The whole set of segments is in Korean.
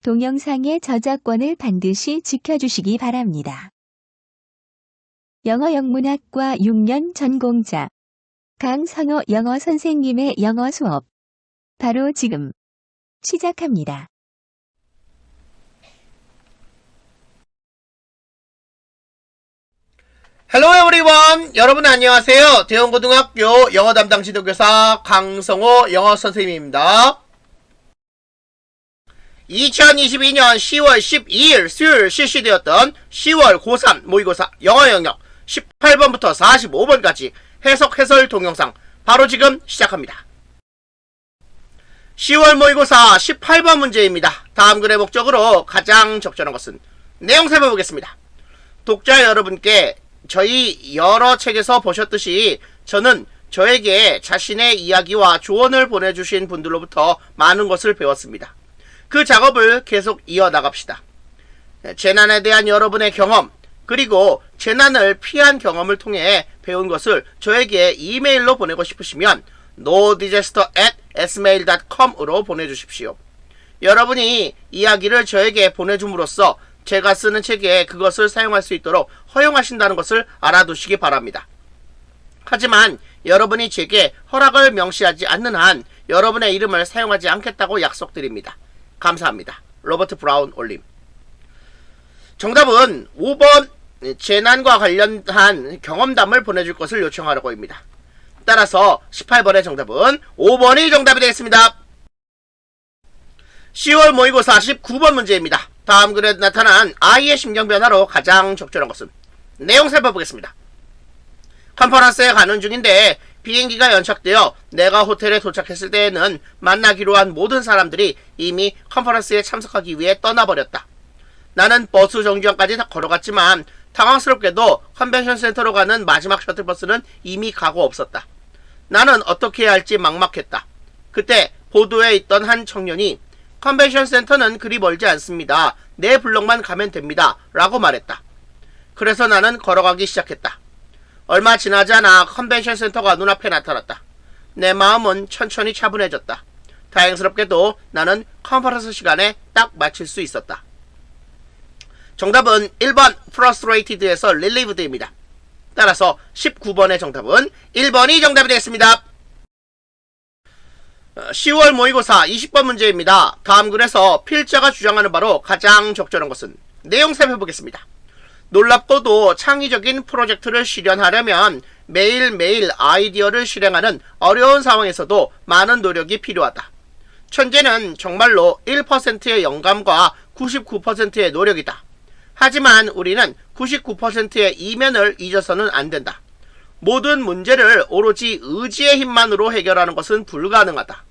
동영상의 저작권을 반드시 지켜주시기 바랍니다. 영어 영문학과 6년 전공자 강선호 영어 선생님의 영어 수업 바로 지금 시작합니다. Hello everyone! 여러분 안녕하세요. 대원고등학교 영어 담당 지도교사 강성호 영어 선생님입니다. 2022년 10월 12일 수요일 실시되었던 10월 고3 모의고사 영어 영역 18번부터 45번까지 해석 해설 동영상 바로 지금 시작합니다. 10월 모의고사 18번 문제입니다. 다음 글의 목적으로 가장 적절한 것은 내용 살펴보겠습니다. 독자 여러분께 저희 여러 책에서 보셨듯이 저는 저에게 자신의 이야기와 조언을 보내주신 분들로부터 많은 것을 배웠습니다. 그 작업을 계속 이어나갑시다. 재난에 대한 여러분의 경험, 그리고 재난을 피한 경험을 통해 배운 것을 저에게 이메일로 보내고 싶으시면 nodisaster@smail.com으로 보내주십시오. 여러분이 이야기를 저에게 보내줌으로써 제가 쓰는 책에 그것을 사용할 수 있도록 허용하신다는 것을 알아두시기 바랍니다. 하지만 여러분이 제게 허락을 명시하지 않는 한 여러분의 이름을 사용하지 않겠다고 약속드립니다. 감사합니다. 로버트 브라운 올림. 정답은 5번 재난과 관련한 경험담을 보내줄 것을 요청하려고입니다. 따라서 18번의 정답은 5번이 정답이 되겠습니다. 10월 모의고사 19번 문제입니다. 다음 글에 나타난 아이의 심경 변화로 가장 적절한 것은 내용 살펴보겠습니다. 컨퍼런스에 가는 중인데 비행기가 연착되어 내가 호텔에 도착했을 때에는 만나기로 한 모든 사람들이 이미 컨퍼런스에 참석하기 위해 떠나버렸다. 나는 버스 정류장까지 다 걸어갔지만 당황스럽게도 컨벤션 센터로 가는 마지막 셔틀버스는 이미 가고 없었다. 나는 어떻게 해야 할지 막막했다. 그때 보도에 있던 한 청년이 컨벤션 센터는 그리 멀지 않습니다. 내 블럭만 가면 됩니다. 라고 말했다. 그래서 나는 걸어가기 시작했다. 얼마 지나지 않아 컨벤션 센터가 눈앞에 나타났다. 내 마음은 천천히 차분해졌다. 다행스럽게도 나는 컨퍼런스 시간에 딱 맞출 수 있었다. 정답은 1번 frustrated에서 relieved입니다. 따라서 19번의 정답은 1번이 정답이 되겠습니다. 10월 모의고사 20번 문제입니다. 다음 글에서 필자가 주장하는 바로 가장 적절한 것은 내용 살펴보겠습니다. 놀랍고도 창의적인 프로젝트를 실현하려면 매일매일 아이디어를 실행하는 어려운 상황에서도 많은 노력이 필요하다. 천재는 정말로 1%의 영감과 99%의 노력이다. 하지만 우리는 99%의 이면을 잊어서는 안 된다. 모든 문제를 오로지 의지의 힘만으로 해결하는 것은 불가능하다.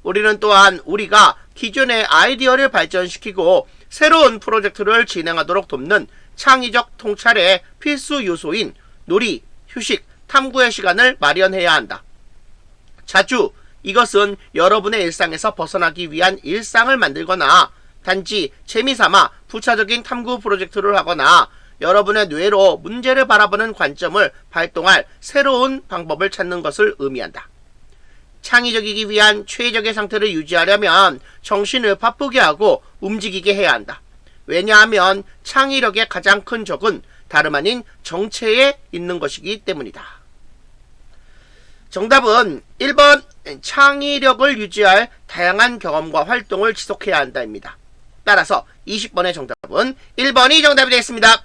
우리는 또한 우리가 기존의 아이디어를 발전시키고 새로운 프로젝트를 진행하도록 돕는 창의적 통찰의 필수 요소인 놀이, 휴식, 탐구의 시간을 마련해야 한다. 자주 이것은 여러분의 일상에서 벗어나기 위한 일상을 만들거나 단지 재미삼아 부차적인 탐구 프로젝트를 하거나 여러분의 뇌로 문제를 바라보는 관점을 발동할 새로운 방법을 찾는 것을 의미한다. 창의적이기 위한 최적의 상태를 유지하려면 정신을 바쁘게 하고 움직이게 해야 한다. 왜냐하면 창의력의 가장 큰 적은 다름 아닌 정체에 있는 것이기 때문이다. 정답은 1번 창의력을 유지할 다양한 경험과 활동을 지속해야 한다입니다. 따라서 20번의 정답은 1번이 정답이 되겠습니다.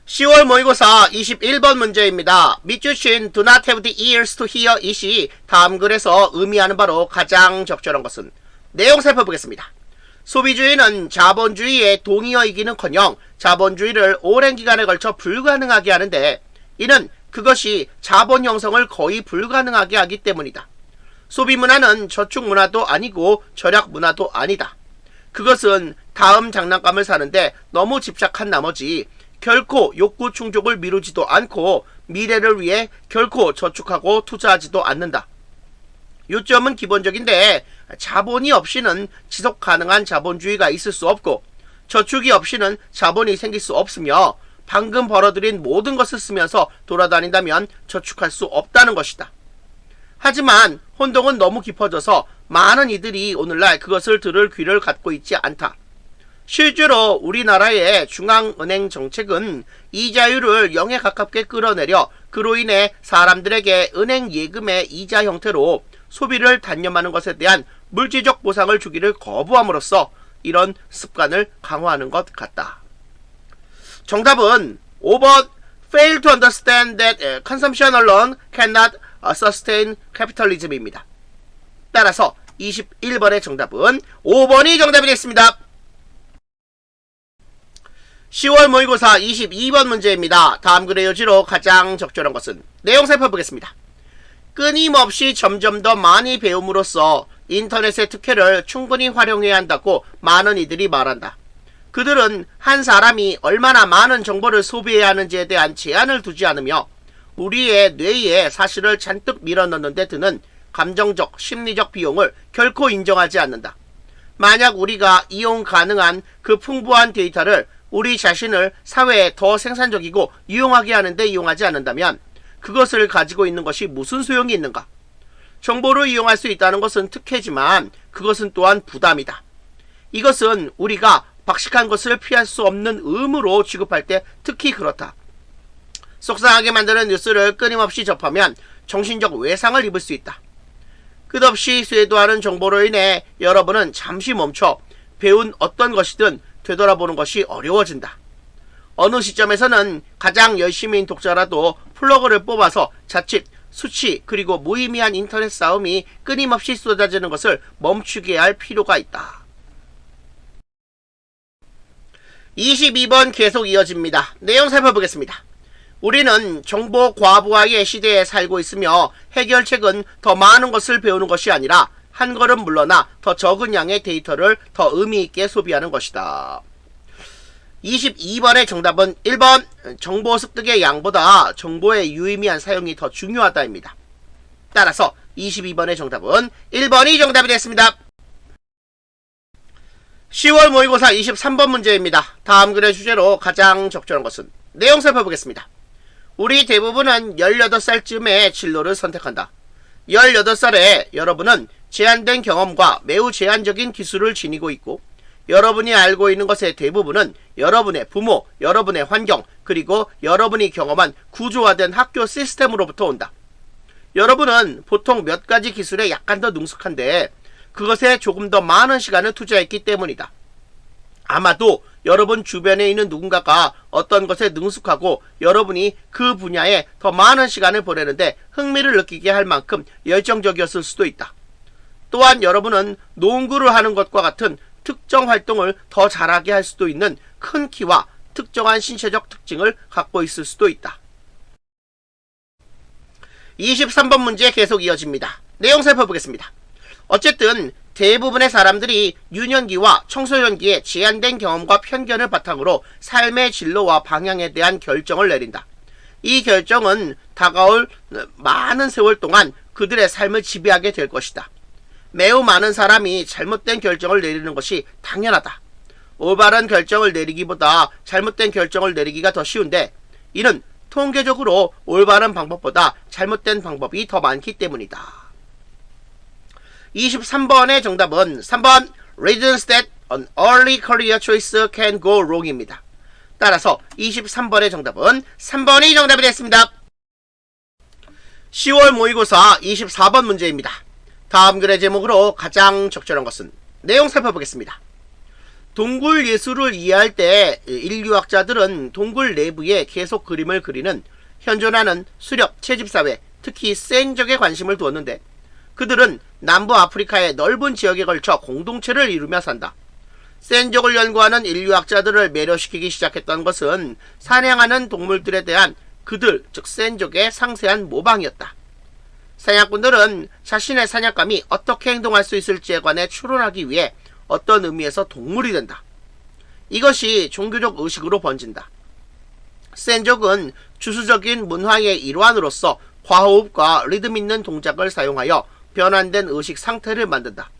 10월 모의고사 21번 문제입니다. 밑줄친 do not have the ears to hear it이 다음 글에서 의미하는 바로 가장 적절한 것은 내용 살펴보겠습니다. 소비주의는 자본주의의 동의어이기는커녕 자본주의를 오랜 기간에 걸쳐 불가능하게 하는데 이는 그것이 자본 형성을 거의 불가능하게 하기 때문이다. 소비문화는 저축문화도 아니고 절약문화도 아니다. 그것은 다음 장난감을 사는데 너무 집착한 나머지 결코 욕구 충족을 미루지도 않고 미래를 위해 결코 저축하고 투자하지도 않는다. 요점은 기본적인데 자본이 없이는 지속 가능한 자본주의가 있을 수 없고 저축이 없이는 자본이 생길 수 없으며 방금 벌어들인 모든 것을 쓰면서 돌아다닌다면 저축할 수 없다는 것이다. 하지만 혼동은 너무 깊어져서 많은 이들이 오늘날 그것을 들을 귀를 갖고 있지 않다. 실제로 우리나라의 중앙은행 정책은 이자율을 0에 가깝게 끌어내려 그로 인해 사람들에게 은행 예금의 이자 형태로 소비를 단념하는 것에 대한 물질적 보상을 주기를 거부함으로써 이런 습관을 강화하는 것 같다. 정답은 5번 Fail to understand that consumption alone cannot sustain capitalism입니다. 따라서 21번의 정답은 5번이 정답이 됐습니다. 10월 모의고사 22번 문제입니다. 다음 글의 요지로 가장 적절한 것은? 내용 살펴보겠습니다. 끊임없이 점점 더 많이 배움으로써 인터넷의 특혜를 충분히 활용해야 한다고 많은 이들이 말한다. 그들은 한 사람이 얼마나 많은 정보를 소비해야 하는지에 대한 제한을 두지 않으며 우리의 뇌에 사실을 잔뜩 밀어넣는 데 드는 감정적, 심리적 비용을 결코 인정하지 않는다. 만약 우리가 이용 가능한 그 풍부한 데이터를 우리 자신을 사회에 더 생산적이고 유용하게 하는데 이용하지 않는다면 그것을 가지고 있는 것이 무슨 소용이 있는가? 정보를 이용할 수 있다는 것은 특혜지만 그것은 또한 부담이다. 이것은 우리가 박식한 것을 피할 수 없는 의무로 취급할 때 특히 그렇다. 속상하게 만드는 뉴스를 끊임없이 접하면 정신적 외상을 입을 수 있다. 끝없이 쇄도하는 정보로 인해 여러분은 잠시 멈춰 배운 어떤 것이든 되돌아보는 것이 어려워진다. 어느 시점에서는 가장 열심히인 독자라도 플러그를 뽑아서 자칫 수치 그리고 무의미한 인터넷 싸움이 끊임없이 쏟아지는 것을 멈추게 할 필요가 있다. 22번 계속 이어집니다. 내용 살펴보겠습니다. 우리는 정보 과부하의 시대에 살고 있으며 해결책은 더 많은 것을 배우는 것이 아니라 한 걸음 물러나 더 적은 양의 데이터를 더 의미있게 소비하는 것이다. 22번의 정답은 1번 정보 습득의 양보다 정보의 유의미한 사용이 더 중요하다입니다. 따라서 22번의 정답은 1번이 정답이 됐습니다. 10월 모의고사 23번 문제입니다. 다음 글의 주제로 가장 적절한 것은? 내용 살펴보겠습니다. 우리 대부분은 18살쯤에 진로를 선택한다. 18살에 여러분은 제한된 경험과 매우 제한적인 기술을 지니고 있고 여러분이 알고 있는 것의 대부분은 여러분의 부모, 여러분의 환경, 그리고 여러분이 경험한 구조화된 학교 시스템으로부터 온다. 여러분은 보통 몇 가지 기술에 약간 더 능숙한데 그것에 조금 더 많은 시간을 투자했기 때문이다. 아마도 여러분 주변에 있는 누군가가 어떤 것에 능숙하고 여러분이 그 분야에 더 많은 시간을 보내는데 흥미를 느끼게 할 만큼 열정적이었을 수도 있다. 또한 여러분은 농구를 하는 것과 같은 특정 활동을 더 잘하게 할 수도 있는 큰 키와 특정한 신체적 특징을 갖고 있을 수도 있다. 23번 문제 계속 이어집니다. 내용 살펴보겠습니다. 어쨌든 대부분의 사람들이 유년기와 청소년기에 제한된 경험과 편견을 바탕으로 삶의 진로와 방향에 대한 결정을 내린다. 이 결정은 다가올 많은 세월 동안 그들의 삶을 지배하게 될 것이다. 매우 많은 사람이 잘못된 결정을 내리는 것이 당연하다. 올바른 결정을 내리기보다 잘못된 결정을 내리기가 더 쉬운데 이는 통계적으로 올바른 방법보다 잘못된 방법이 더 많기 때문이다. 23번의 정답은 3번 Reasons that an early career choice can go wrong입니다. 따라서 23번의 정답은 3번이 정답이 됐습니다. 10월 모의고사 24번 문제입니다. 다음 글의 제목으로 가장 적절한 것은? 내용 살펴보겠습니다. 동굴 예술을 이해할 때 인류학자들은 동굴 내부에 계속 그림을 그리는 현존하는 수렵 채집사회, 특히 센적에 관심을 두었는데 그들은 남부 아프리카의 넓은 지역에 걸쳐 공동체를 이루며 산다. 센족을 연구하는 인류학자들을 매료시키기 시작했던 것은 사냥하는 동물들에 대한 그들, 즉 센족의 상세한 모방이었다. 사냥꾼들은 자신의 사냥감이 어떻게 행동할 수 있을지에 관해 추론하기 위해 어떤 의미에서 동물이 된다. 이것이 종교적 의식으로 번진다. 센족은 주수적인 문화의 일환으로서 과호흡과 리듬 있는 동작을 사용하여 변환된 의식 상태를 만든다.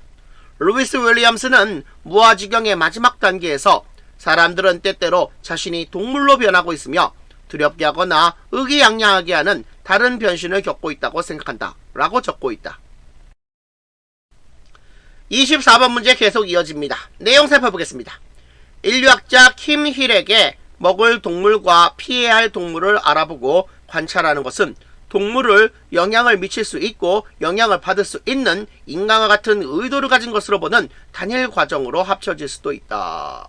루이스 윌리엄스는 무아지경의 마지막 단계에서 사람들은 때때로 자신이 동물로 변하고 있으며 두렵게 하거나 의기양양하게 하는 다른 변신을 겪고 있다고 생각한다. 라고 적고 있다. 24번 문제 계속 이어집니다. 내용 살펴보겠습니다. 인류학자 킴 힐에게 먹을 동물과 피해야 할 동물을 알아보고 관찰하는 것은 동물을 영향을 미칠 수 있고 영향을 받을 수 있는 인간과 같은 의도를 가진 것으로 보는 단일 과정으로 합쳐질 수도 있다.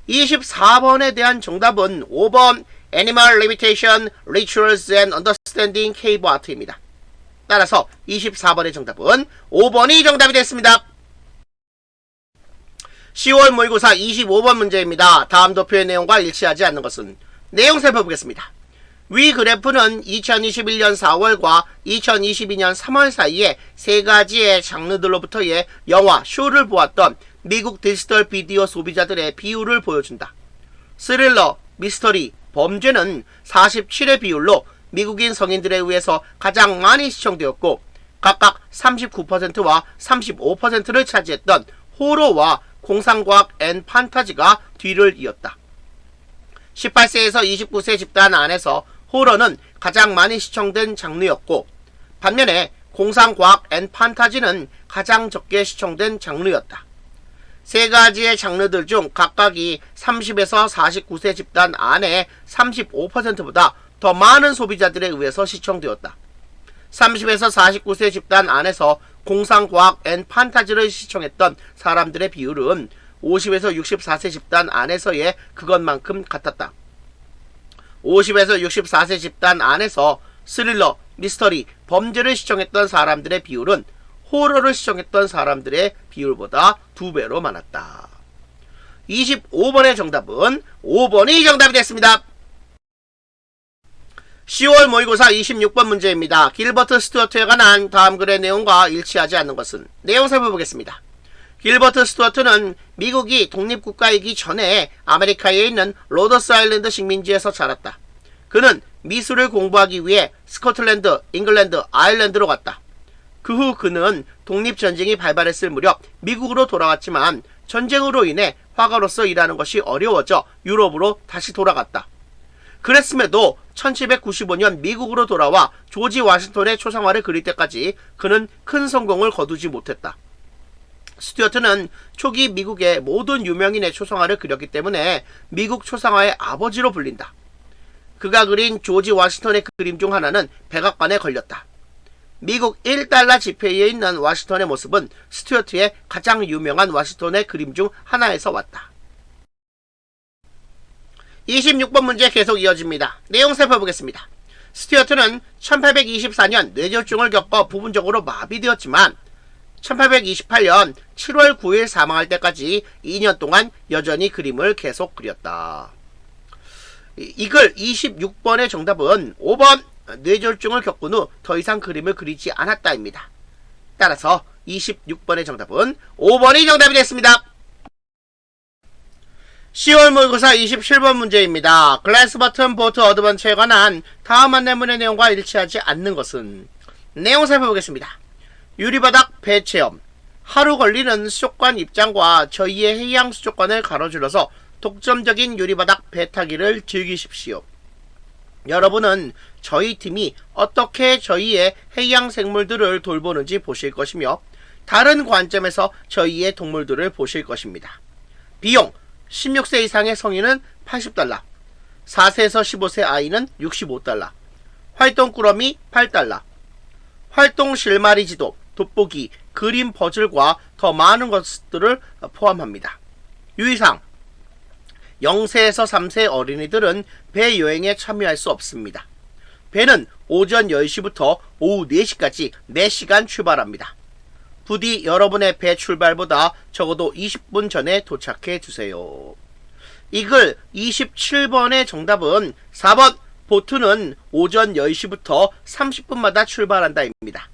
24번에 대한 정답은 5번 Animal Limitation, Rituals and Understanding Cave Art입니다. 따라서 24번의 정답은 5번이 정답이 됐습니다. 10월 모의고사 25번 문제입니다. 다음 도표의 내용과 일치하지 않는 것은? 내용 살펴보겠습니다. 위 그래프는 2021년 4월과 2022년 3월 사이에 세 가지의 장르들로부터의 영화, 쇼를 보았던 미국 디지털 비디오 소비자들의 비율을 보여준다. 스릴러, 미스터리, 범죄는 47의 비율로 미국인 성인들에 의해서 가장 많이 시청되었고 각각 39%와 35%를 차지했던 호러와 공상과학 앤 판타지가 뒤를 이었다. 18세에서 29세 집단 안에서 호러는 가장 많이 시청된 장르였고 반면에 공상과학 앤 판타지는 가장 적게 시청된 장르였다. 세 가지의 장르들 중 각각이 30에서 49세 집단 안에 35%보다 더 많은 소비자들에 의해서 시청되었다. 30에서 49세 집단 안에서 공상과학 앤 판타지를 시청했던 사람들의 비율은 50에서 64세 집단 안에서의 그것만큼 같았다. 50에서 64세 집단 안에서 스릴러, 미스터리, 범죄를 시청했던 사람들의 비율은 호러를 시청했던 사람들의 비율보다 2배로 많았다. 25번의 정답은 5번이 정답이 됐습니다. 10월 모의고사 26번 문제입니다. 길버트 스튜어트에 관한 다음 글의 내용과 일치하지 않는 것은? 내용 살펴보겠습니다. 길버트 스튜어트는 미국이 독립국가이기 전에 아메리카에 있는 로더스 아일랜드 식민지에서 자랐다. 그는 미술을 공부하기 위해 스코틀랜드, 잉글랜드, 아일랜드로 갔다. 그 후 그는 독립전쟁이 발발했을 무렵 미국으로 돌아왔지만 전쟁으로 인해 화가로서 일하는 것이 어려워져 유럽으로 다시 돌아갔다. 그랬음에도 1795년 미국으로 돌아와 조지 워싱턴의 초상화를 그릴 때까지 그는 큰 성공을 거두지 못했다. 스튜어트는 초기 미국의 모든 유명인의 초상화를 그렸기 때문에 미국 초상화의 아버지로 불린다. 그가 그린 조지 워싱턴의 그림 중 하나는 백악관에 걸렸다. 미국 1달러 지폐에 있는 워싱턴의 모습은 스튜어트의 가장 유명한 워싱턴의 그림 중 하나에서 왔다. 26번 문제 계속 이어집니다. 내용 살펴보겠습니다. 스튜어트는 1824년 뇌졸중을 겪어 부분적으로 마비되었지만 1828년 7월 9일 사망할 때까지 2년 동안 여전히 그림을 계속 그렸다. 이 글 26번의 정답은 5번 뇌졸중을 겪은 후 더 이상 그림을 그리지 않았다입니다. 따라서 26번의 정답은 5번이 정답이 됐습니다. 10월 모의고사 27번 문제입니다. 글래스 버튼 보트 어드벤처에 관한 다음 안내문의 내용과 일치하지 않는 것은? 내용 살펴보겠습니다. 유리바닥 배 체험. 하루 걸리는 수족관 입장과 저희의 해양 수족관을 가로질러서 독점적인 유리바닥 배 타기를 즐기십시오. 여러분은 저희 팀이 어떻게 저희의 해양 생물들을 돌보는지 보실 것이며 다른 관점에서 저희의 동물들을 보실 것입니다. 비용 16세 이상의 성인은 $80, 4세에서 15세 아이는 $65, 활동 꾸러미 $8, 활동 실마리 지도, 돋보기, 그림 퍼즐과 더 많은 것들을 포함합니다. 유의사항 0세에서 3세 어린이들은 배 여행에 참여할 수 없습니다. 배는 오전 10시부터 오후 4시까지 4시간 출발합니다. 부디 여러분의 배 출발보다 적어도 20분 전에 도착해 주세요. 이 글 27번의 정답은 4번 보트는 오전 10시부터 30분마다 출발한다입니다.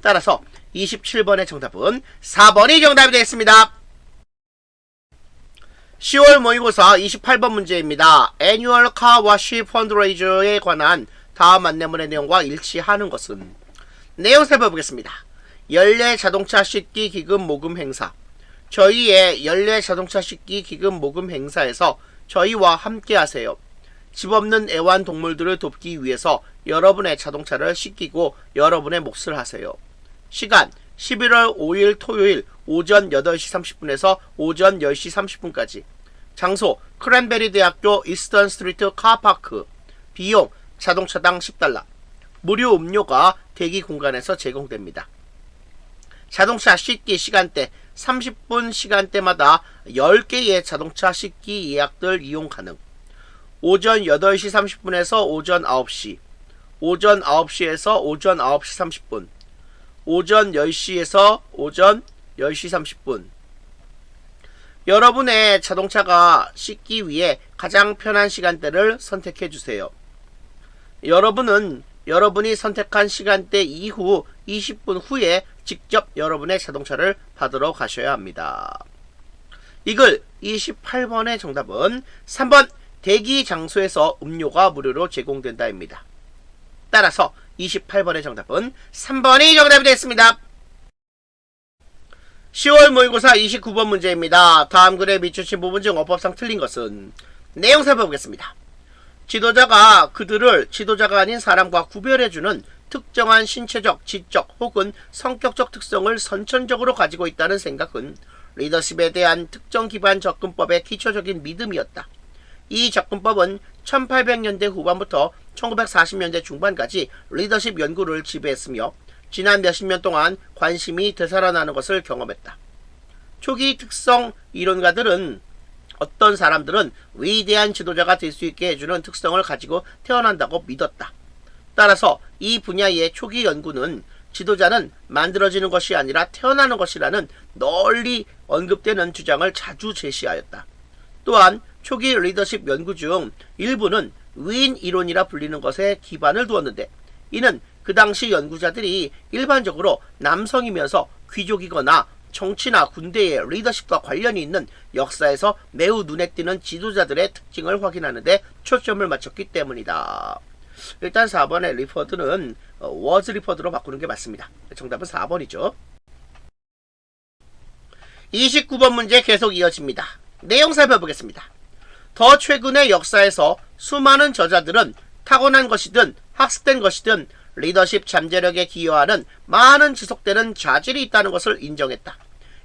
따라서 27번의 정답은 4번이 정답이 되겠습니다. 10월 모의고사 28번 문제입니다. 애뉴얼 카와시 펀드레이저에 관한 다음 안내문의 내용과 일치하는 것은? 내용 살펴보겠습니다. 연례 자동차 씻기 기금 모금 행사. 저희의 연례 자동차 씻기 기금 모금 행사에서 저희와 함께 하세요. 집 없는 애완동물들을 돕기 위해서 여러분의 자동차를 씻기고 여러분의 몫을 하세요. 시간 11월 5일 토요일 오전 8시 30분에서 오전 10시 30분까지. 장소 크랜베리 대학교 이스턴 스트리트 카파크. 비용 자동차당 $10. 무료 음료가 대기 공간에서 제공됩니다. 자동차 씻기 시간대 30분 시간대마다 10개의 자동차 씻기 예약들 이용 가능. 오전 8시 30분에서 오전 9시, 오전 9시에서 오전 9시 30분, 오전 10시에서 오전 10시 30분. 여러분의 자동차가 씻기 위해 가장 편한 시간대를 선택해 주세요. 여러분은 여러분이 선택한 시간대 이후 20분 후에 직접 여러분의 자동차를 받으러 가셔야 합니다. 이글 28번의 정답은 3번 대기 장소에서 음료가 무료로 제공된다입니다. 따라서 28번의 정답은 3번이 정답이 됐습니다. 10월 모의고사 29번 문제입니다. 다음 글에 비추신 부분 중 어법상 틀린 것은? 내용 살펴보겠습니다. 지도자가 그들을 지도자가 아닌 사람과 구별해주는 특정한 신체적, 지적 혹은 성격적 특성을 선천적으로 가지고 있다는 생각은 리더십에 대한 특정 기반 접근법의 기초적인 믿음이었다. 이 접근법은 1800년대 후반부터 1940년대 중반까지 리더십 연구를 지배했으며 지난 몇십 년 동안 관심이 되살아나는 것을 경험했다. 초기 특성 이론가들은 어떤 사람들은 위대한 지도자가 될 수 있게 해주는 특성을 가지고 태어난다고 믿었다. 따라서 이 분야의 초기 연구는 지도자는 만들어지는 것이 아니라 태어나는 것이라는 널리 언급되는 주장을 자주 제시하였다. 또한 초기 리더십 연구 중 일부는 위인 이론이라 불리는 것에 기반을 두었는데, 이는 그 당시 연구자들이 일반적으로 남성이면서 귀족이거나 정치나 군대의 리더십과 관련이 있는 역사에서 매우 눈에 띄는 지도자들의 특징을 확인하는데 초점을 맞췄기 때문이다. 일단 4번의 리퍼드는 was 리퍼드로 바꾸는 게 맞습니다. 정답은 4번이죠. 29번 문제 계속 이어집니다. 내용 살펴보겠습니다. 더 최근의 역사에서 수많은 저자들은 타고난 것이든 학습된 것이든 리더십 잠재력에 기여하는 많은 지속되는 자질이 있다는 것을 인정했다.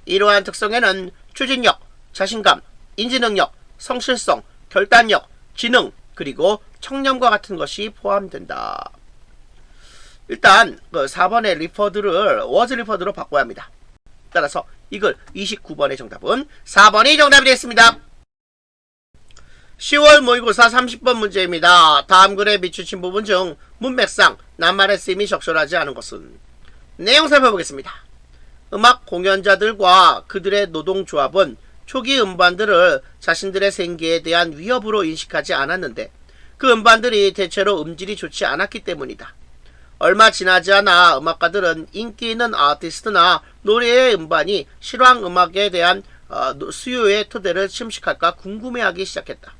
이러한 특성에는 추진력, 자신감, 인지능력, 성실성, 결단력, 지능, 그리고 청렴과 같은 것이 포함된다. 일단 4번의 리퍼드를 was 리퍼드로 바꿔야 합니다. 따라서 이걸 29번의 정답은 4번이 정답이 됐습니다. 10월 모의고사 30번 문제입니다. 다음 글에 비추신 부분 중 문맥상 낱말의 쓰임이 적절하지 않은 것은? 내용 살펴보겠습니다. 음악 공연자들과 그들의 노동조합은 초기 음반들을 자신들의 생계에 대한 위협으로 인식하지 않았는데 그 음반들이 대체로 음질이 좋지 않았기 때문이다. 얼마 지나지 않아 음악가들은 인기 있는 아티스트나 노래의 음반이 실황 음악에 대한 수요의 토대를 침식할까 궁금해하기 시작했다.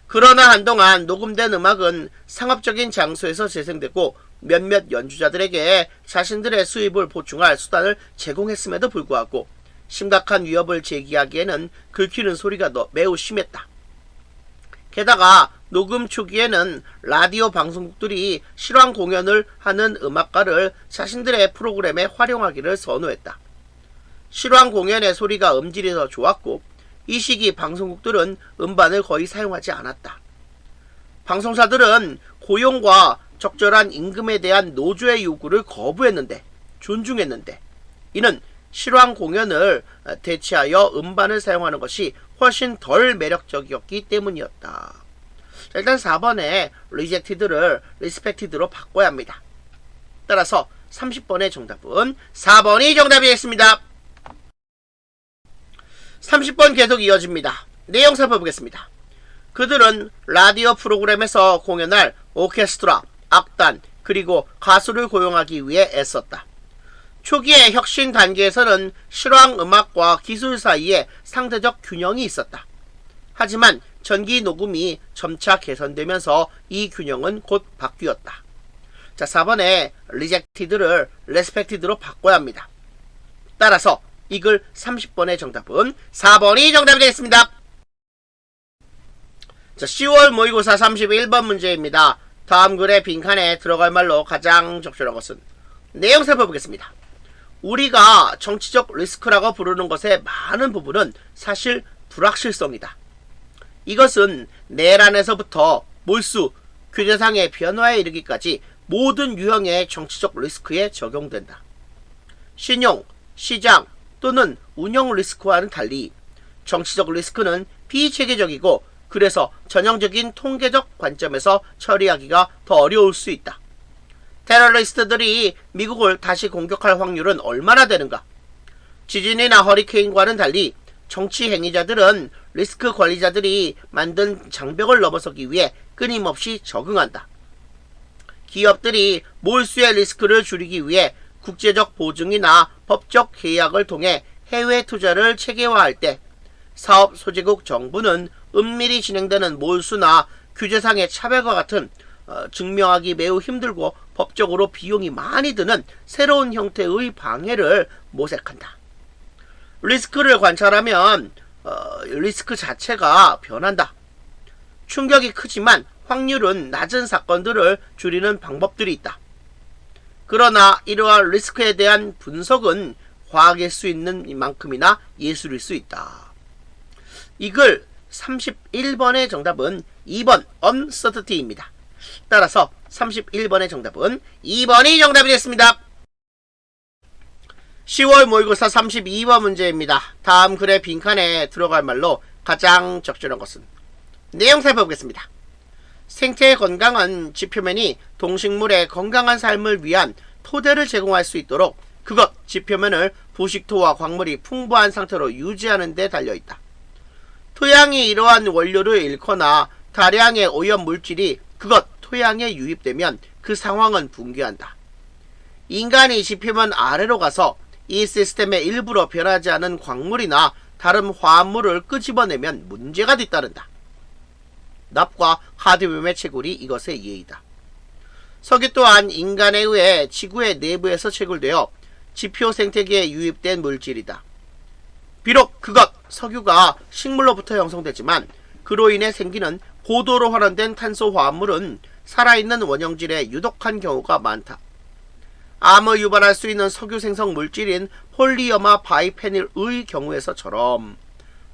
그러나 한동안 녹음된 음악은 상업적인 장소에서 재생되고 몇몇 연주자들에게 자신들의 수입을 보충할 수단을 제공했음에도 불구하고 심각한 위협을 제기하기에는 긁히는 소리가 매우 심했다. 게다가 녹음 초기에는 라디오 방송국들이 실황 공연을 하는 음악가를 자신들의 프로그램에 활용하기를 선호했다. 실황 공연의 소리가 음질이 더 좋았고 이 시기 방송국들은 음반을 거의 사용하지 않았다. 방송사들은 고용과 적절한 임금에 대한 노조의 요구를 거부했는데 존중했는데 이는 실황 공연을 대체하여 음반을 사용하는 것이 훨씬 덜 매력적이었기 때문이었다. 자, 일단 4번에 rejected를 respected로 바꿔야 합니다. 따라서 30번의 정답은 4번이 정답이 됐습니다. 30번 계속 이어집니다. 내용 살펴보겠습니다. 그들은 라디오 프로그램에서 공연할 오케스트라, 악단, 그리고 가수를 고용하기 위해 애썼다. 초기의 혁신 단계에서는 실황 음악과 기술 사이에 상대적 균형이 있었다. 하지만 전기 녹음이 점차 개선되면서 이 균형은 곧 바뀌었다. 자, 4번에 rejected를 respected로 바꿔야 합니다. 따라서 이글 30번의 정답은 4번이 정답이 되겠습니다. 자, 10월 모의고사 31번 문제입니다. 다음 글의 빈칸에 들어갈 말로 가장 적절한 것은? 내용 살펴보겠습니다. 우리가 정치적 리스크라고 부르는 것의 많은 부분은 사실 불확실성이다. 이것은 내란에서부터 몰수, 규제상의 변화에 이르기까지 모든 유형의 정치적 리스크에 적용된다. 신용, 시장 또는 운영 리스크와는 달리 정치적 리스크는 비체계적이고 그래서 전형적인 통계적 관점에서 처리하기가 더 어려울 수 있다. 테러리스트들이 미국을 다시 공격할 확률은 얼마나 되는가? 지진이나 허리케인과는 달리 정치 행위자들은 리스크 관리자들이 만든 장벽을 넘어서기 위해 끊임없이 적응한다. 기업들이 몰수의 리스크를 줄이기 위해 국제적 보증이나 법적 계약을 통해 해외 투자를 체계화할 때 사업 소재국 정부는 은밀히 진행되는 몰수나 규제상의 차별과 같은 증명하기 매우 힘들고 법적으로 비용이 많이 드는 새로운 형태의 방해를 모색한다. 리스크를 관찰하면 리스크 자체가 변한다. 충격이 크지만 확률은 낮은 사건들을 줄이는 방법들이 있다. 그러나 이러한 리스크에 대한 분석은 과학일 수 있는 만큼이나 예술일 수 있다. 이 글 31번의 정답은 2번 uncertainty입니다. 따라서 31번의 정답은 2번이 정답이 됐습니다. 10월 모의고사 32번 문제입니다. 다음 글의 빈칸에 들어갈 말로 가장 적절한 것은? 내용 살펴보겠습니다. 생태의 건강한 지표면이 동식물의 건강한 삶을 위한 토대를 제공할 수 있도록 그것 지표면을 부식토와 광물이 풍부한 상태로 유지하는 데 달려있다. 토양이 이러한 원료를 잃거나 다량의 오염물질이 그것 토양에 유입되면 그 상황은 붕괴한다. 인간이 지표면 아래로 가서 이 시스템의 일부러 변하지 않은 광물이나 다른 화합물을 끄집어내면 문제가 뒤따른다. 납과 카드뮴의 채굴이 이것의 예이다. 석유 또한 인간에 의해 지구의 내부에서 채굴되어 지표 생태계에 유입된 물질이다. 비록 그것, 석유가 식물로부터 형성되지만 그로 인해 생기는 고도로 환원된 탄소 화합물은 살아있는 원형질에 유독한 경우가 많다. 암을 유발할 수 있는 석유 생성 물질인 폴리어마 바이페닐의 경우에서처럼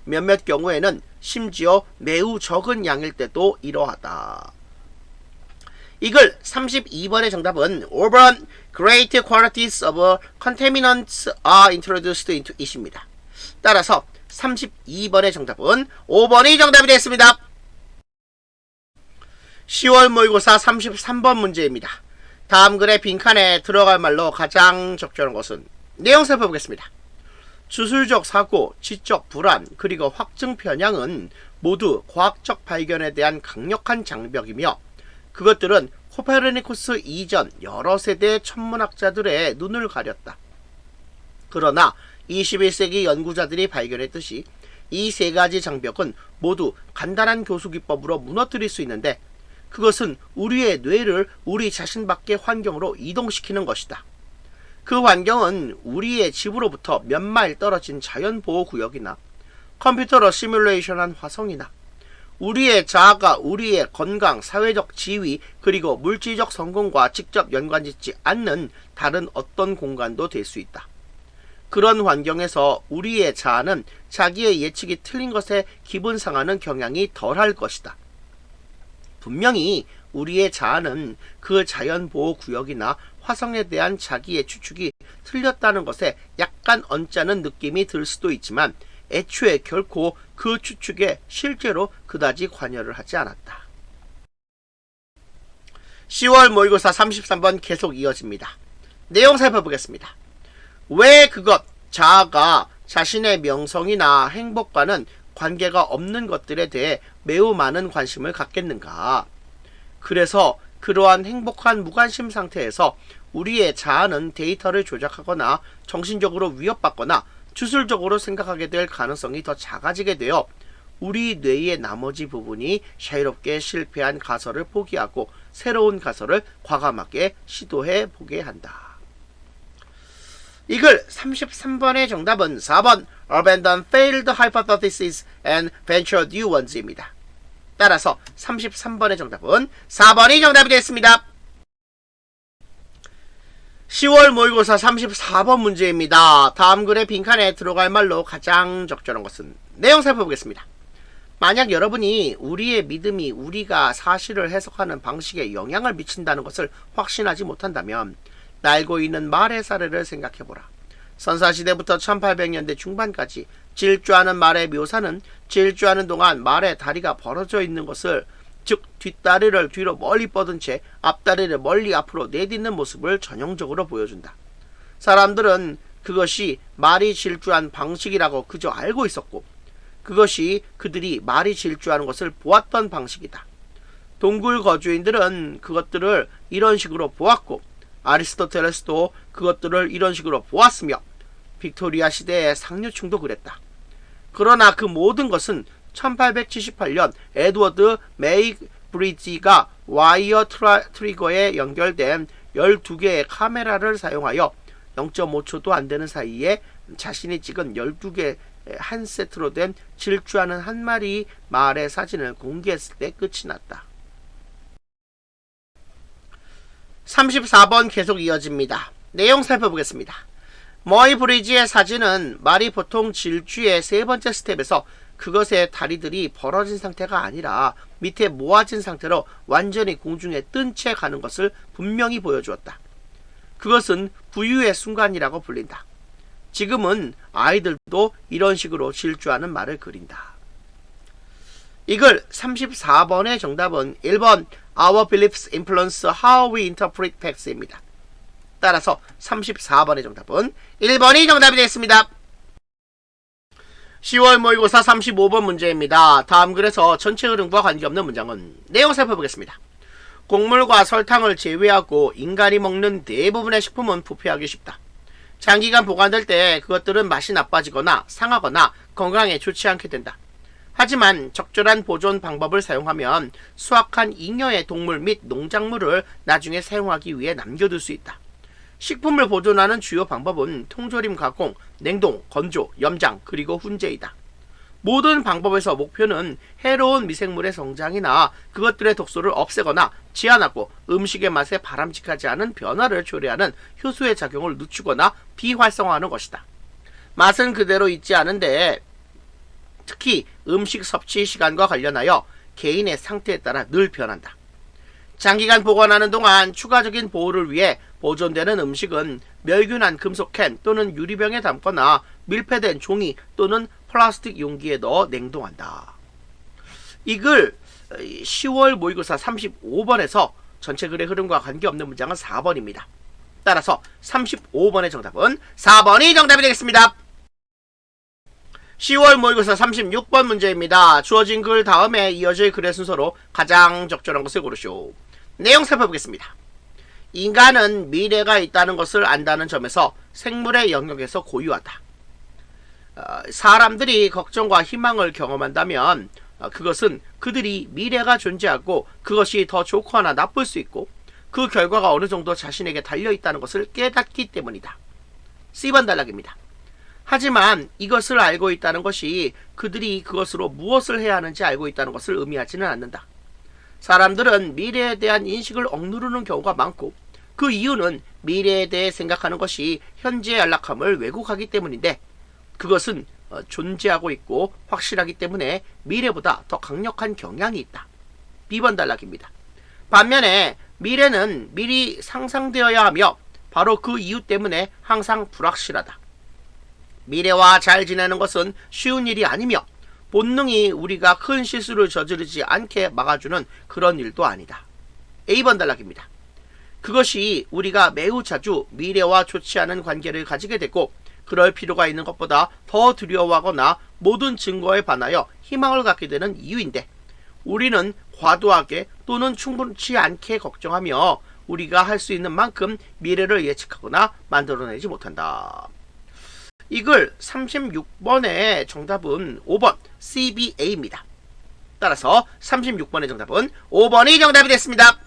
몇몇 경우에는 심지어 매우 적은 양일 때도 이러하다. 이 글 32번의 정답은 5번 Great quantities of contaminants are introduced into it입니다. 따라서 32번의 정답은 5번이 정답이 됐습니다. 10월 모의고사 33번 문제입니다. 다음 글의 빈칸에 들어갈 말로 가장 적절한 것은? 내용 살펴보겠습니다. 주술적 사고, 지적 불안, 그리고 확증 편향은 모두 과학적 발견에 대한 강력한 장벽이며 그것들은 코페르니쿠스 이전 여러 세대의 천문학자들의 눈을 가렸다. 그러나 21세기 연구자들이 발견했듯이 이 세 가지 장벽은 모두 간단한 교수기법으로 무너뜨릴 수 있는데 그것은 우리의 뇌를 우리 자신 밖의 환경으로 이동시키는 것이다. 그 환경은 우리의 집으로부터 몇 마일 떨어진 자연보호구역이나 컴퓨터로 시뮬레이션한 화성이나 우리의 자아가 우리의 건강, 사회적 지위, 그리고 물질적 성공과 직접 연관짓지 않는 다른 어떤 공간도 될 수 있다. 그런 환경에서 우리의 자아는 자기의 예측이 틀린 것에 기분 상하는 경향이 덜할 것이다. 분명히 우리의 자아는 그 자연보호구역이나 화성에 대한 자기의 추측이 틀렸다는 것에 약간 언짢은 느낌이 들 수도 있지만 애초에 결코 그 추측에 실제로 그다지 관여를 하지 않았다. 10월 모의고사 33번 계속 이어집니다. 내용 살펴보겠습니다. 왜 그것, 자아가 자신의 명성이나 행복과는 관계가 없는 것들에 대해 매우 많은 관심을 갖겠는가? 그래서 그러한 행복한 무관심 상태에서 우리의 자아는 데이터를 조작하거나 정신적으로 위협받거나 주술적으로 생각하게 될 가능성이 더 작아지게 되어 우리 뇌의 나머지 부분이 자유롭게 실패한 가설을 포기하고 새로운 가설을 과감하게 시도해 보게 한다. 이 글 33번의 정답은 4번 Abandon Failed Hypotheses and Venture New Ones입니다. 따라서 33번의 정답은 4번이 정답이 됐습니다. 10월 모의고사 34번 문제입니다. 다음 글의 빈칸에 들어갈 말로 가장 적절한 것은? 내용 살펴보겠습니다. 만약 여러분이 우리의 믿음이 우리가 사실을 해석하는 방식에 영향을 미친다는 것을 확신하지 못한다면 날고 있는 말의 사례를 생각해보라. 선사시대부터 1800년대 중반까지 질주하는 말의 묘사는 질주하는 동안 말의 다리가 벌어져 있는 것을, 즉 뒷다리를 뒤로 멀리 뻗은 채 앞다리를 멀리 앞으로 내딛는 모습을 전형적으로 보여준다. 사람들은 그것이 말이 질주한 방식이라고 그저 알고 있었고 그것이 그들이 말이 질주하는 것을 보았던 방식이다. 동굴 거주인들은 그것들을 이런 식으로 보았고 아리스토텔레스도 그것들을 이런 식으로 보았으며 빅토리아 시대의 상류층도 그랬다. 그러나 그 모든 것은 1878년 에드워드 메이브리지가 와이어 트리거에 연결된 12개의 카메라를 사용하여 0.5초도 안 되는 사이에 자신이 찍은 12개 한 세트로 된 질주하는 한 마리 말의 사진을 공개했을 때 끝이 났다. 34번 계속 이어집니다. 내용 살펴보겠습니다. 머이브리지의 사진은 말이 보통 질주의 세 번째 스텝에서 그것의 다리들이 벌어진 상태가 아니라 밑에 모아진 상태로 완전히 공중에 뜬 채 가는 것을 분명히 보여주었다. 그것은 부유의 순간이라고 불린다. 지금은 아이들도 이런 식으로 질주하는 말을 그린다. 이 글 34번의 정답은 1번 Our beliefs influence how we interpret facts입니다. 따라서 34번의 정답은 1번이 정답이 됐습니다. 10월 모의고사 35번 문제입니다. 다음 글에서 전체 흐름과 관계없는 문장은? 내용 살펴보겠습니다. 곡물과 설탕을 제외하고 인간이 먹는 대부분의 식품은 부패하기 쉽다. 장기간 보관될 때 그것들은 맛이 나빠지거나 상하거나 건강에 좋지 않게 된다. 하지만 적절한 보존 방법을 사용하면 수확한 잉여의 동물 및 농작물을 나중에 사용하기 위해 남겨둘 수 있다. 식품을 보존하는 주요 방법은 통조림 가공, 냉동, 건조, 염장, 그리고 훈제이다. 모든 방법에서 목표는 해로운 미생물의 성장이나 그것들의 독소를 없애거나 제한하고 음식의 맛에 바람직하지 않은 변화를 초래하는 효소의 작용을 늦추거나 비활성화하는 것이다. 맛은 그대로 있지 않은데 특히 음식 섭취 시간과 관련하여 개인의 상태에 따라 늘 변한다. 장기간 보관하는 동안 추가적인 보호를 위해 보존되는 음식은 멸균한 금속캔 또는 유리병에 담거나 밀폐된 종이 또는 플라스틱 용기에 넣어 냉동한다. 이 글 10월 모의고사 35번에서 전체 글의 흐름과 관계없는 문장은 4번입니다. 따라서 35번의 정답은 4번이 정답이 되겠습니다. 10월 모의고사 36번 문제입니다. 주어진 글 다음에 이어질 글의 순서로 가장 적절한 것을 고르시오. 내용 살펴보겠습니다. 인간은 미래가 있다는 것을 안다는 점에서 생물의 영역에서 고유하다. 사람들이 걱정과 희망을 경험한다면 그것은 그들이 미래가 존재하고 그것이 더 좋거나 나쁠 수 있고 그 결과가 어느 정도 자신에게 달려있다는 것을 깨닫기 때문이다. C번 단락입니다. 하지만 이것을 알고 있다는 것이 그들이 그것으로 무엇을 해야 하는지 알고 있다는 것을 의미하지는 않는다. 사람들은 미래에 대한 인식을 억누르는 경우가 많고 그 이유는 미래에 대해 생각하는 것이 현재의 안락함을 왜곡하기 때문인데 그것은 존재하고 있고 확실하기 때문에 미래보다 더 강력한 경향이 있다. B번 단락입니다. 반면에 미래는 미리 상상되어야 하며 바로 그 이유 때문에 항상 불확실하다. 미래와 잘 지내는 것은 쉬운 일이 아니며 본능이 우리가 큰 실수를 저지르지 않게 막아주는 그런 일도 아니다. A번 단락입니다. 그것이 우리가 매우 자주 미래와 좋지 않은 관계를 가지게 되고 그럴 필요가 있는 것보다 더 두려워하거나 모든 증거에 반하여 희망을 갖게 되는 이유인데 우리는 과도하게 또는 충분치 않게 걱정하며 우리가 할 수 있는 만큼 미래를 예측하거나 만들어내지 못한다. 이 글 36번의 정답은 5번 CBA입니다. 따라서 36번의 정답은 5번이 정답이 됐습니다.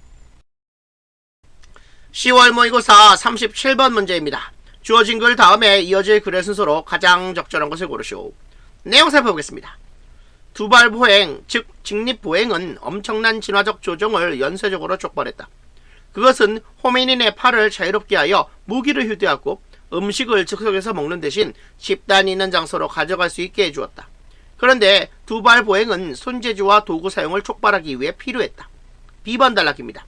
10월 모의고사 37번 문제입니다. 주어진 글 다음에 이어질 글의 순서로 가장 적절한 것을 고르시오. 내용 살펴보겠습니다. 두발보행, 즉 직립보행은 엄청난 진화적 조정을 연쇄적으로 촉발했다. 그것은 호미닌의 팔을 자유롭게 하여 무기를 휴대하고 음식을 즉석에서 먹는 대신 집단이 있는 장소로 가져갈 수 있게 해주었다. 그런데 두발보행은 손재주와 도구 사용을 촉발하기 위해 필요했다. B번 단락입니다.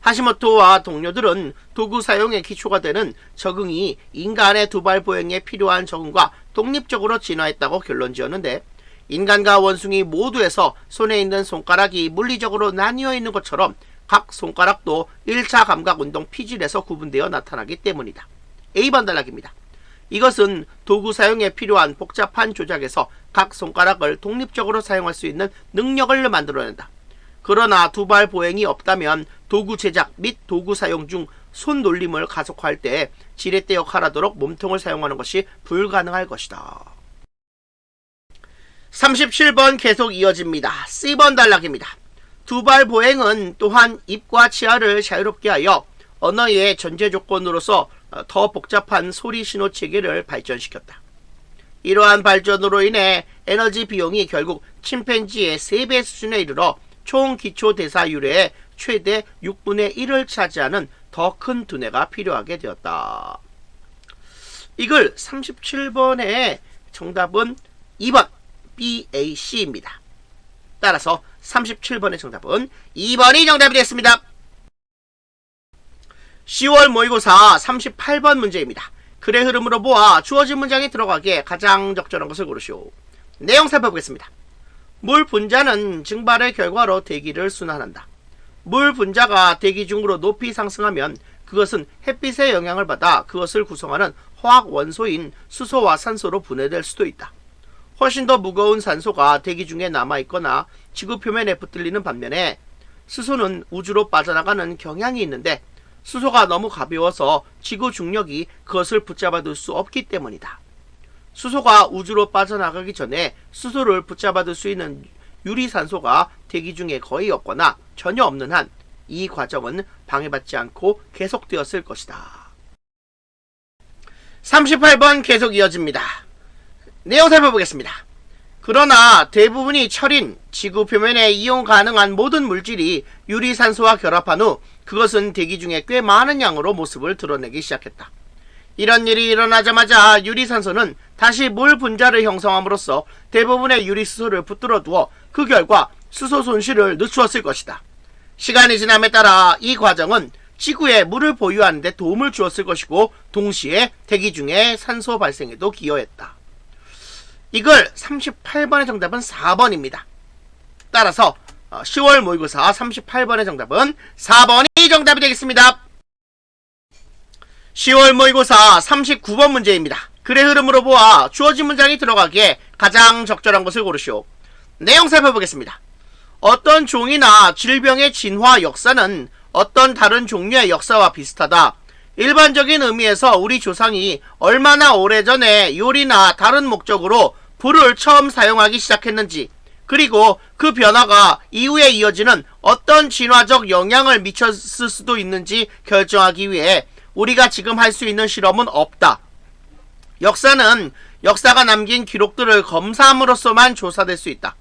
하시모토와 동료들은 도구 사용의 기초가 되는 적응이 인간의 두발보행에 필요한 적응과 독립적으로 진화했다고 결론지었는데, 인간과 원숭이 모두에서 손에 있는 손가락이 물리적으로 나뉘어 있는 것처럼 각 손가락도 1차 감각 운동 피질에서 구분되어 나타나기 때문이다. A번 단락입니다. 이것은 도구 사용에 필요한 복잡한 조작에서 각 손가락을 독립적으로 사용할 수 있는 능력을 만들어낸다. 그러나 두발 보행이 없다면 도구 제작 및 도구 사용 중 손 놀림을 가속화할 때 지렛대 역할하도록 몸통을 사용하는 것이 불가능할 것이다. 37번 계속 이어집니다. C번 단락입니다. 두발 보행은 또한 입과 치아를 자유롭게 하여 언어의 전제 조건으로서 더 복잡한 소리 신호 체계를 발전시켰다. 이러한 발전으로 인해 에너지 비용이 결국 침팬지의 3배 수준에 이르러 총 기초 대사율의 최대 6분의 1을 차지하는 더 큰 두뇌가 필요하게 되었다. 이걸 37번의 정답은 2번 BAC입니다. 따라서 37번의 정답은 2번이 정답이 됐습니다. 10월 모의고사 38번 문제입니다. 글의 흐름으로 보아 주어진 문장에 들어가기에 가장 적절한 것을 고르시오. 내용 살펴보겠습니다. 물 분자는 증발의 결과로 대기를 순환한다. 물 분자가 대기 중으로 높이 상승하면 그것은 햇빛의 영향을 받아 그것을 구성하는 화학 원소인 수소와 산소로 분해될 수도 있다. 훨씬 더 무거운 산소가 대기 중에 남아있거나 지구 표면에 붙들리는 반면에 수소는 우주로 빠져나가는 경향이 있는데 수소가 너무 가벼워서 지구 중력이 그것을 붙잡아둘 수 없기 때문이다. 수소가 우주로 빠져나가기 전에 수소를 붙잡아둘 수 있는 유리산소가 대기 중에 거의 없거나 전혀 없는 한 이 과정은 방해받지 않고 계속되었을 것이다. 38번 계속 이어집니다. 내용 살펴보겠습니다. 그러나 대부분이 철인, 지구 표면에 이용 가능한 모든 물질이 유리산소와 결합한 후 그것은 대기 중에 꽤 많은 양으로 모습을 드러내기 시작했다. 이런 일이 일어나자마자 유리산소는 다시 물 분자를 형성함으로써 대부분의 유리수소를 붙들어 두어 그 결과 수소 손실을 늦추었을 것이다. 시간이 지남에 따라 이 과정은 지구에 물을 보유하는 데 도움을 주었을 것이고 동시에 대기 중에 산소 발생에도 기여했다. 이걸 38번의 정답은 4번입니다. 따라서 10월 모의고사 38번의 정답은 4번이 정답이 되겠습니다. 10월 모의고사 39번 문제입니다. 글의 흐름으로 보아 주어진 문장이 들어가기에 가장 적절한 것을 고르시오. 내용 살펴보겠습니다. 어떤 종이나 질병의 진화 역사는 어떤 다른 종류의 역사와 비슷하다. 일반적인 의미에서 우리 조상이 얼마나 오래전에 요리나 다른 목적으로 불을 처음 사용하기 시작했는지, 그리고 그 변화가 이후에 이어지는 어떤 진화적 영향을 미쳤을 수도 있는지 결정하기 위해 우리가 지금 할 수 있는 실험은 없다. 역사는 역사가 남긴 기록들을 검사함으로써만 조사될 수 있다.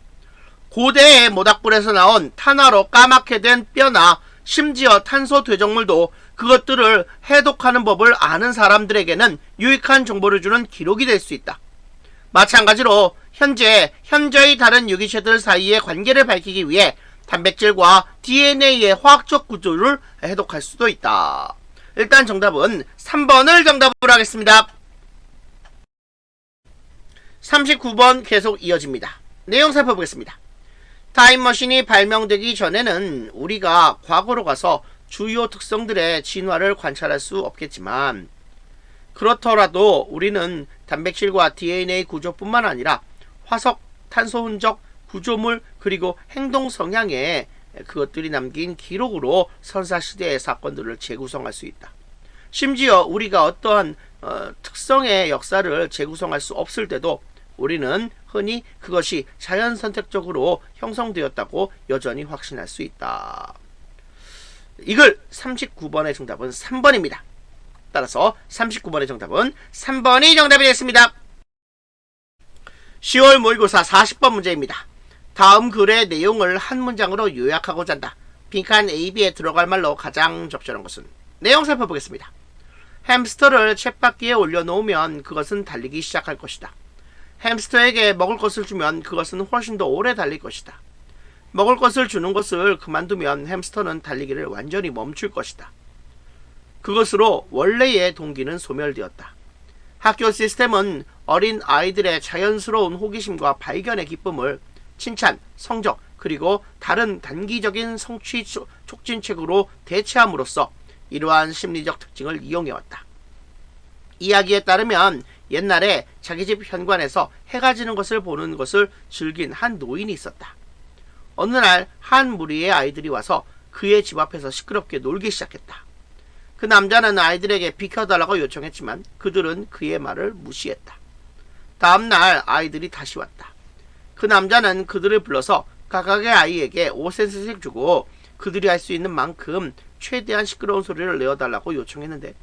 고대의 모닥불에서 나온 탄화로 까맣게 된 뼈나 심지어 탄소 퇴적물도 그것들을 해독하는 법을 아는 사람들에게는 유익한 정보를 주는 기록이 될 수 있다. 마찬가지로 현재의 다른 유기체들 사이의 관계를 밝히기 위해 단백질과 DNA의 화학적 구조를 해독할 수도 있다. 일단 정답은 3번을 정답으로 하겠습니다. 39번 계속 이어집니다. 내용 살펴보겠습니다. 타임머신이 발명되기 전에는 우리가 과거로 가서 주요 특성들의 진화를 관찰할 수 없겠지만, 그렇더라도 우리는 단백질과 DNA 구조뿐만 아니라 화석, 탄소 흔적, 구조물, 그리고 행동 성향의 그것들이 남긴 기록으로 선사시대의 사건들을 재구성할 수 있다. 심지어 우리가 어떠한 특성의 역사를 재구성할 수 없을 때도 우리는 흔히 그것이 자연 선택적으로 형성되었다고 여전히 확신할 수 있다. 이걸 39번의 정답은 3번입니다. 따라서 39번의 정답은 3번이 정답이 됐습니다. 10월 모의고사 40번 문제입니다. 다음 글의 내용을 한 문장으로 요약하고자 한다. 빈칸 A, B에 들어갈 말로 가장 적절한 것은? 내용 살펴보겠습니다. 햄스터를 쳇바퀴에 올려놓으면 그것은 달리기 시작할 것이다. 햄스터에게 먹을 것을 주면 그것은 훨씬 더 오래 달릴 것이다. 먹을 것을 주는 것을 그만두면 햄스터는 달리기를 완전히 멈출 것이다. 그것으로 원래의 동기는 소멸되었다. 학교 시스템은 어린 아이들의 자연스러운 호기심과 발견의 기쁨을 칭찬, 성적, 그리고 다른 단기적인 성취 촉진책으로 대체함으로써 이러한 심리적 특징을 이용해왔다. 이야기에 따르면 옛날에 자기 집 현관에서 해가 지는 것을 보는 것을 즐긴 한 노인이 있었다. 어느 날 한 무리의 아이들이 와서 그의 집 앞에서 시끄럽게 놀기 시작했다. 그 남자는 아이들에게 비켜달라고 요청했지만 그들은 그의 말을 무시했다. 다음날 아이들이 다시 왔다. 그 남자는 그들을 불러서 각각의 아이에게 5센트씩 주고 그들이 할 수 있는 만큼 최대한 시끄러운 소리를 내어달라고 요청했는데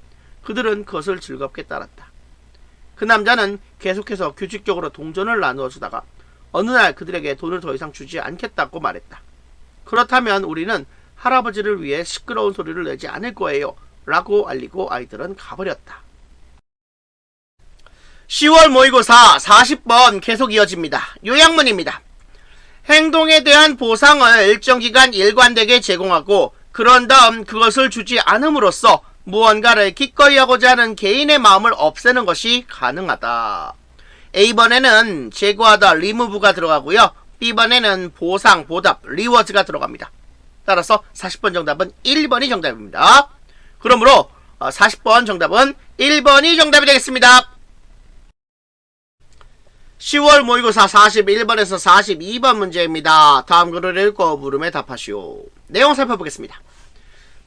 그들은 그것을 즐겁게 따랐다. 그 남자는 계속해서 규칙적으로 동전을 나누어 주다가 어느 날 그들에게 돈을 더 이상 주지 않겠다고 말했다. 그렇다면 우리는 할아버지를 위해 시끄러운 소리를 내지 않을 거예요 라고 알리고 아이들은 가버렸다. 10월 모의고사 40번 계속 이어집니다. 요약문입니다. 행동에 대한 보상을 일정 기간 일관되게 제공하고 그런 다음 그것을 주지 않음으로써 무언가를 기꺼이 하고자 하는 개인의 마음을 없애는 것이 가능하다. A번에는 제거하다, remove가 들어가고요. B번에는 보상, 보답, rewards가 들어갑니다. 따라서 40번 정답은 1번이 정답입니다. 그러므로 40번 정답은 1번이 정답이 되겠습니다. 10월 모의고사 41번에서 42번 문제입니다. 다음 글을 읽고 물음에 답하시오. 내용 살펴보겠습니다.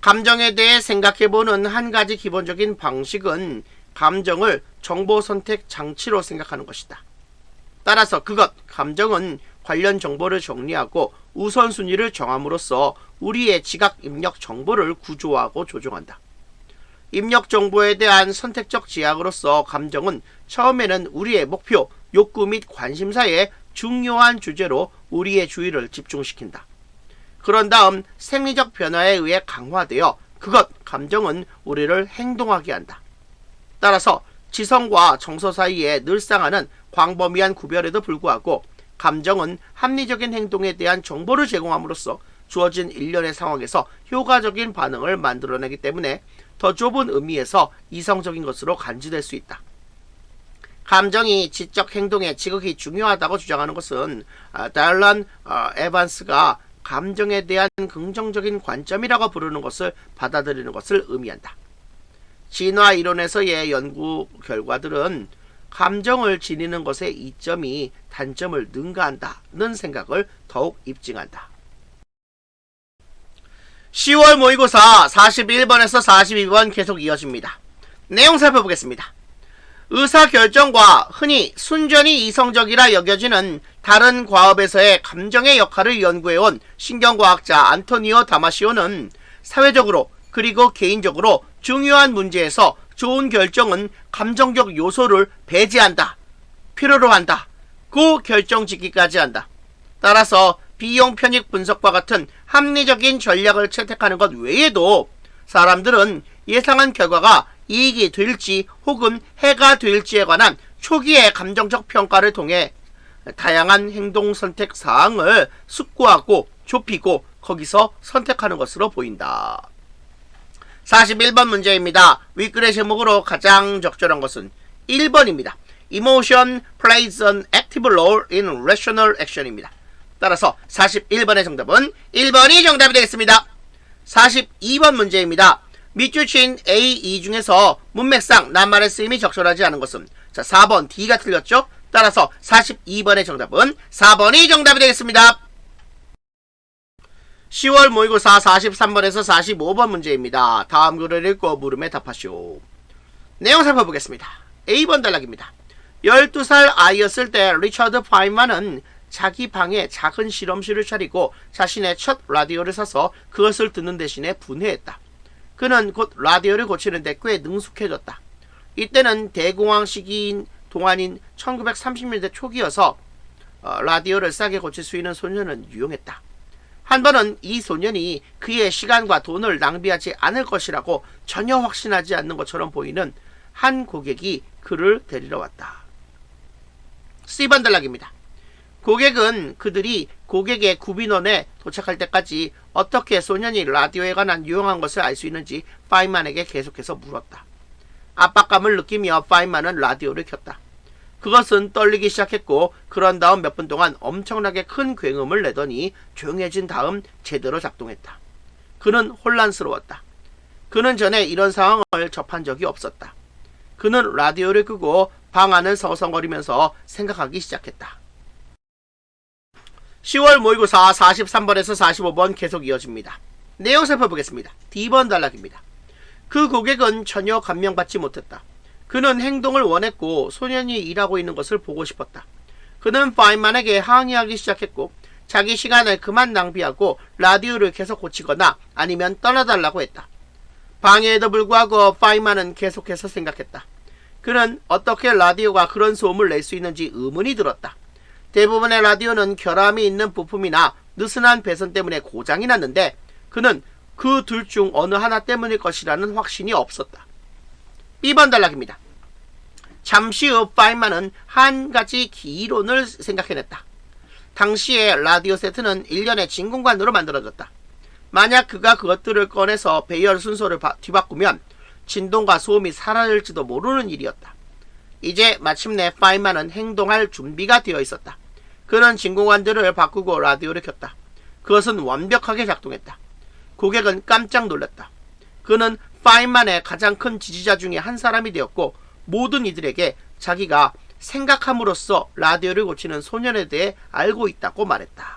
감정에 대해 생각해보는 한 가지 기본적인 방식은 감정을 정보 선택 장치로 생각하는 것이다. 따라서 감정은 관련 정보를 정리하고 우선순위를 정함으로써 우리의 지각 입력 정보를 구조화하고 조종한다. 입력 정보에 대한 선택적 제약으로서 감정은 처음에는 우리의 목표, 욕구 및 관심사에 중요한 주제로 우리의 주의를 집중시킨다. 그런 다음 생리적 변화에 의해 강화되어 감정은 우리를 행동하게 한다. 따라서 지성과 정서 사이에 늘상하는 광범위한 구별에도 불구하고 감정은 합리적인 행동에 대한 정보를 제공함으로써 주어진 일련의 상황에서 효과적인 반응을 만들어내기 때문에 더 좁은 의미에서 이성적인 것으로 간주될 수 있다. 감정이 지적 행동에 지극히 중요하다고 주장하는 것은 다일런 에반스가 감정에 대한 긍정적인 관점이라고 부르는 것을 받아들이는 것을 의미한다. 진화 이론에서의 연구 결과들은 감정을 지니는 것의 이점이 단점을 능가한다는 생각을 더욱 입증한다. 10월 모의고사 41번에서 42번 계속 이어집니다. 내용 살펴보겠습니다. 의사결정과 흔히 순전히 이성적이라 여겨지는 다른 과업에서의 감정의 역할을 연구해온 신경과학자 안토니오 다마시오는 사회적으로 그리고 개인적으로 중요한 문제에서 좋은 결정은 감정적 요소를 배제한다, 필요로 한다, 고 결정 짓기까지 한다. 따라서 비용 편익 분석과 같은 합리적인 전략을 채택하는 것 외에도 사람들은 예상한 결과가 이익이 될지 혹은 해가 될지에 관한 초기의 감정적 평가를 통해 다양한 행동 선택 사항을 숙고하고 좁히고 거기서 선택하는 것으로 보인다. 41번 문제입니다. 윗글의 제목으로 가장 적절한 것은 1번입니다. Emotion plays an active role in rational action입니다. 따라서 41번의 정답은 1번이 정답이 되겠습니다. 42번 문제입니다. 밑줄 친 A, E 중에서 문맥상 낱말의 쓰임이 적절하지 않은 것은 4번 D가 틀렸죠? 따라서 42번의 정답은 4번이 정답이 되겠습니다. 10월 모의고사 43번에서 45번 문제입니다. 다음 글을 읽고 물음에 답하시오. 내용 살펴보겠습니다. A번 단락입니다. 12살 아이였을 때 리처드 파인만은 자기 방에 작은 실험실을 차리고 자신의 첫 라디오를 사서 그것을 듣는 대신에 분해했다. 그는 곧 라디오를 고치는데 꽤 능숙해졌다. 이때는 대공황 시기인 동안인 1930년대 초기여서 라디오를 싸게 고칠 수 있는 소년은 유용했다. 한 번은 이 소년이 그의 시간과 돈을 낭비하지 않을 것이라고 전혀 확신하지 않는 것처럼 보이는 한 고객이 그를 데리러 왔다. C번 단락입니다. 고객은 그들이 고객의 구빈원에 도착할 때까지 어떻게 소년이 라디오에 관한 유용한 것을 알 수 있는지 파인만에게 계속해서 물었다. 압박감을 느끼며 파인만은 라디오를 켰다. 그것은 떨리기 시작했고 그런 다음 몇 분 동안 엄청나게 큰 굉음을 내더니 조용해진 다음 제대로 작동했다. 그는 혼란스러웠다. 그는 전에 이런 상황을 접한 적이 없었다. 그는 라디오를 끄고 방 안을 서성거리면서 생각하기 시작했다. 10월 모의고사 43번에서 45번 계속 이어집니다. 내용 살펴보겠습니다. D번 단락입니다. 그 고객은 전혀 감명받지 못했다. 그는 행동을 원했고 소년이 일하고 있는 것을 보고 싶었다. 그는 파인만에게 항의하기 시작했고 자기 시간을 그만 낭비하고 라디오를 계속 고치거나 아니면 떠나달라고 했다. 방해에도 불구하고 파인만은 계속해서 생각했다. 그는 어떻게 라디오가 그런 소음을 낼 수 있는지 의문이 들었다. 대부분의 라디오는 결함이 있는 부품이나 느슨한 배선 때문에 고장이 났는데 그는 그 둘 중 어느 하나 때문일 것이라는 확신이 없었다. B번 단락입니다. 잠시 후 파인만은 한 가지 기론을 생각해냈다. 당시에 라디오 세트는 1년의 진공관으로 만들어졌다. 만약 그가 그것들을 꺼내서 배열 순서를 뒤바꾸면 진동과 소음이 사라질지도 모르는 일이었다. 이제 마침내 파인만은 행동할 준비가 되어 있었다. 그는 진공관들을 바꾸고 라디오를 켰다. 그것은 완벽하게 작동했다. 고객은 깜짝 놀랐다. 그는 파인만의 가장 큰 지지자 중에 한 사람이 되었고 모든 이들에게 자기가 생각함으로써 라디오를 고치는 소년에 대해 알고 있다고 말했다.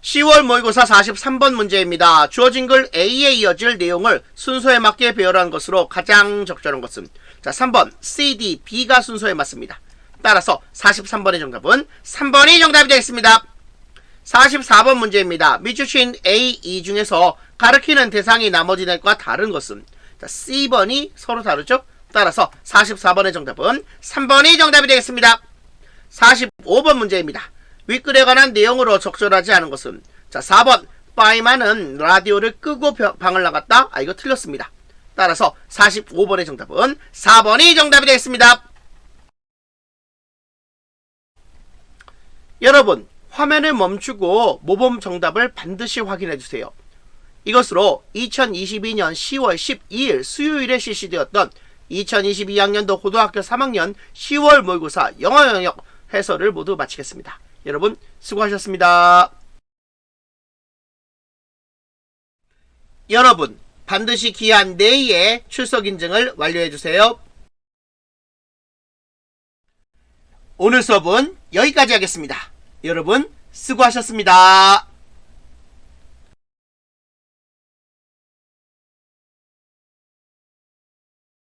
10월 모의고사 43번 문제입니다. 주어진 글 A에 이어질 내용을 순서에 맞게 배열한 것으로 가장 적절한 것은 3번 C, D, B가 순서에 맞습니다. 따라서 43번의 정답은 3번이 정답이 되겠습니다. 44번 문제입니다. 밑주신 A, E 중에서 가리키는 대상이 나머지 넷과 다른 것은 C번이 서로 다르죠? 따라서 44번의 정답은 3번이 정답이 되겠습니다. 45번 문제입니다. 윗글에 관한 내용으로 적절하지 않은 것은 4번 파인만은 라디오를 끄고 방을 나갔다. 이거 틀렸습니다. 따라서 45번의 정답은 4번이 정답이 되겠습니다. 여러분, 화면을 멈추고 모범 정답을 반드시 확인해주세요. 이것으로 2022년 10월 12일 수요일에 실시되었던 2022학년도 고등학교 3학년 10월 모의고사 영어 영역 해설을 모두 마치겠습니다. 여러분 수고하셨습니다. 여러분 반드시 기한 내일에 출석 인증을 완료해주세요. 오늘 수업은 여기까지 하겠습니다. 여러분 수고하셨습니다.